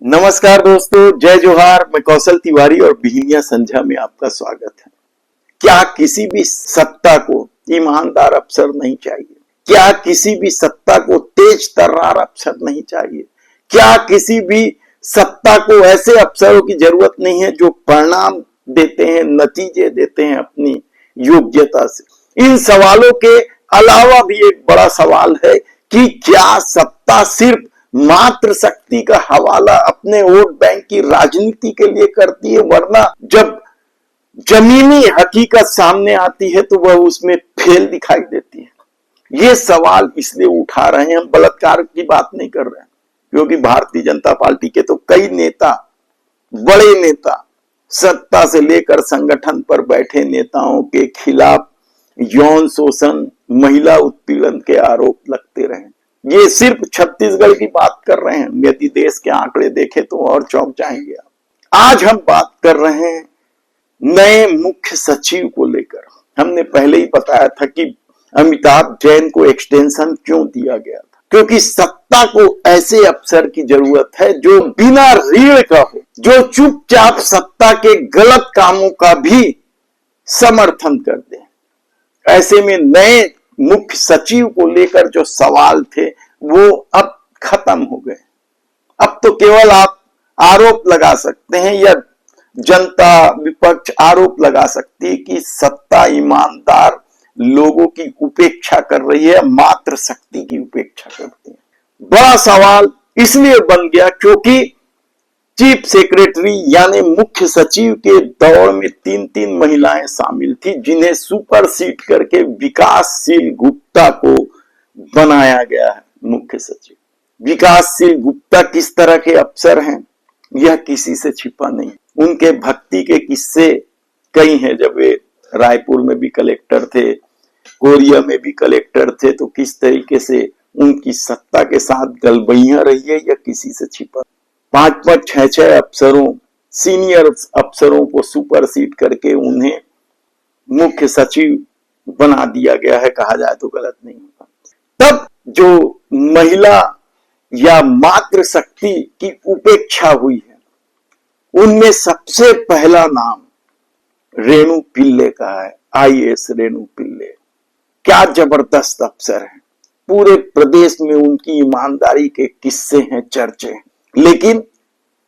नमस्कार दोस्तों, जय जोहार। मैं कौशल तिवारी और बिहिनिया संध्या में आपका स्वागत है। क्या किसी भी सत्ता को ईमानदार अफसर नहीं चाहिए? क्या किसी भी सत्ता को तेज तर्रार अफसर नहीं चाहिए? क्या किसी भी सत्ता को ऐसे अफसरों की जरूरत नहीं है जो परिणाम देते हैं, नतीजे देते हैं अपनी योग्यता से? इन सवालों के अलावा भी एक बड़ा सवाल है कि क्या सत्ता सिर्फ मात्र शक्ति का हवाला अपने वोट बैंक की राजनीति के लिए करती है, वरना जब जमीनी हकीकत सामने आती है तो वह उसमें फेल दिखाई देती है? ये सवाल इसलिए उठा रहे हैं, हम बलात्कार की बात नहीं कर रहे हैं, क्योंकि भारतीय जनता पार्टी के तो कई नेता, बड़े नेता, सत्ता से लेकर संगठन पर बैठे नेताओं के खिलाफ यौन शोषण, महिला उत्पीड़न के आरोप लगते रहे। ये सिर्फ छत्तीसगढ़ की बात कर रहे हैं, यदि देश के आंकड़े देखें तो और चौंक जाएंगे आप। आज हम बात कर रहे हैं नए मुख्य सचिव को लेकर। हमने पहले ही बताया था कि अमिताभ जैन को एक्सटेंशन क्यों दिया गया था, क्योंकि सत्ता को ऐसे अफसर की जरूरत है जो बिना रीढ़ का हो, जो चुपचाप सत्ता के गलत कामों का भी समर्थन कर दे। ऐसे में नए मुख्य सचिव को लेकर जो सवाल थे वो अब खत्म हो गए। अब तो केवल आप आरोप लगा सकते हैं या जनता विपक्ष आरोप लगा सकती है कि सत्ता ईमानदार लोगों की उपेक्षा कर रही है, मात्र शक्ति की उपेक्षा करती है। बड़ा सवाल इसलिए बन गया क्योंकि चीफ सेक्रेटरी यानी मुख्य सचिव के दौड़ में तीन महिलाएं शामिल थी, जिन्हें सुपरसीड करके विकासशील गुप्ता को बनाया गया है मुख्य सचिव। विकासशील गुप्ता किस तरह के अफसर हैं यह किसी से छिपा नहीं। उनके भक्ति के किस्से कई हैं। जब वे रायपुर में भी कलेक्टर थे, कोरिया में भी कलेक्टर थे, तो किस तरीके से उनकी सत्ता के साथ गलबैया रही है यह किसी से छिपा। 5-5, 6-6 अफसरों, सीनियर अफसरों को सुपरसीड करके उन्हें मुख्य सचिव बना दिया गया है, कहा जाए तो गलत नहीं होगा। तब जो महिला या मातृ शक्ति की उपेक्षा हुई है, उनमें सबसे पहला नाम रेणु पिल्ले का है। आईएएस रेणु पिल्ले क्या जबरदस्त अफसर है। पूरे प्रदेश में उनकी ईमानदारी के किस्से हैं, चर्चे हैं। लेकिन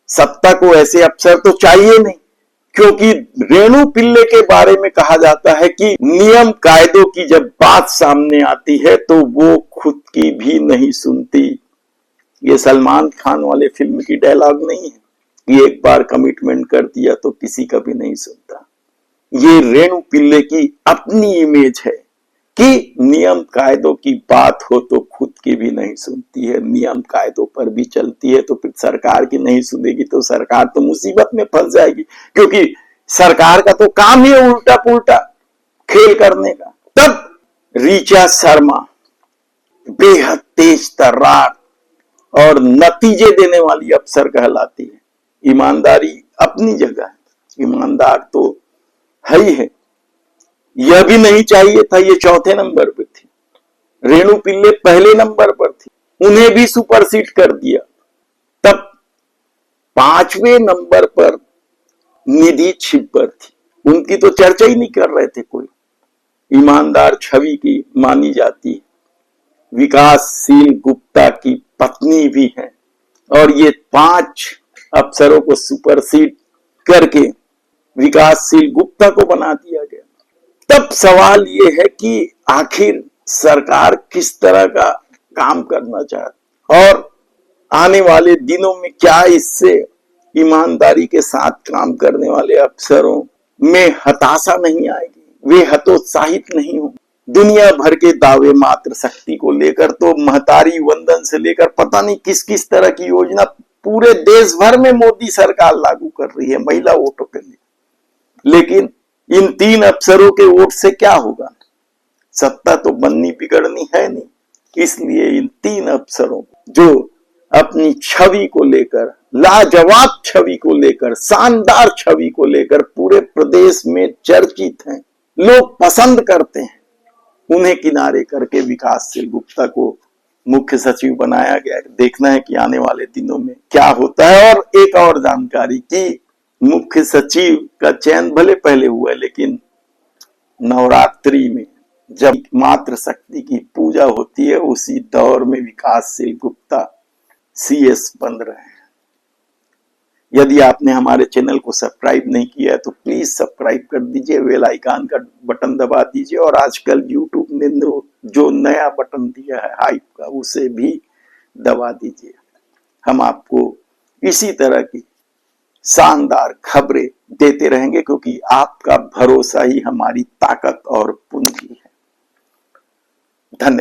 सत्ता को ऐसे अफसर तो चाहिए नहीं, क्योंकि रेणु पिल्ले के बारे में कहा जाता है कि नियम कायदों की जब बात सामने आती है तो वो खुद की भी नहीं सुनती। ये सलमान खान वाले फिल्म की डायलॉग नहीं है कि एक बार कमिटमेंट कर दिया तो किसी का भी नहीं सुनता। ये रेणु पिल्ले की अपनी इमेज है कि नियम कायदों की बात हो तो खुद की भी नहीं सुनती है, नियम कायदों पर भी चलती है, तो फिर सरकार की नहीं सुनेगी तो सरकार तो मुसीबत में फंस जाएगी, क्योंकि सरकार का तो काम ही उल्टा पुल्टा खेल करने का। तब ऋचा शर्मा बेहद तेज तर्रार और नतीजे देने वाली अफसर कहलाती है। ईमानदारी अपनी जगह है, ईमानदार तो है ही है। यह भी नहीं चाहिए था, ये चौथे नंबर पर थी। रेणु पिल्ले पहले नंबर पर थी, उन्हें भी सुपरसीड कर दिया। तब 5वें नंबर पर निधि छिब्बर थी, उनकी तो चर्चा ही नहीं कर रहे थे कोई। ईमानदार छवि की मानी जाती है, विकासशील गुप्ता की पत्नी भी है, और ये 5 अफसरों को सुपरसीड करके विकासशील गुप्ता को बना दिया गया। तब सवाल ये है कि आखिर सरकार किस तरह का काम करना चाहती, और आने वाले दिनों में क्या इससे ईमानदारी के साथ काम करने वाले अफसरों में हताशा नहीं आएगी, वे हतोत्साहित नहीं होंगे। दुनिया भर के दावे मात्र शक्ति को लेकर, तो महतारी वंदन से लेकर पता नहीं किस किस तरह की योजना पूरे देश भर में मोदी सरकार लागू कर रही है महिला वोटों के लिए। लेकिन इन 3 अफसरों के वोट से क्या होगा? सत्ता तो बननी बिगड़नी है नहीं। इसलिए इन 3 अफसरों जो अपनी छवि को लेकर, लाजवाब छवि को लेकर, शानदार छवि को लेकर पूरे प्रदेश में चर्चित हैं, लोग पसंद करते हैं, उन्हें किनारे करके विकासशील गुप्ता को मुख्य सचिव बनाया गया। देखना है कि आने वाले दिनों में क्या होता है। और एक और जानकारी कि मुख्य सचिव का चयन भले पहले हुआ, लेकिन नवरात्रि में जब मातृ शक्ति की पूजा होती है, उसी दौर में विकासशील गुप्ता CS बन रहे हैं। यदि आपने हमारे चैनल को सब्सक्राइब नहीं किया है तो प्लीज सब्सक्राइब कर दीजिए, बेल आइकन का बटन दबा दीजिए, और आजकल यूट्यूब ने जो नया बटन दिया है हाइप का, उसे भी दबा दीजिए। हम आपको इसी तरह की शानदार खबरें देते रहेंगे, क्योंकि आपका भरोसा ही हमारी ताकत और पूंजी है। धन्यवाद।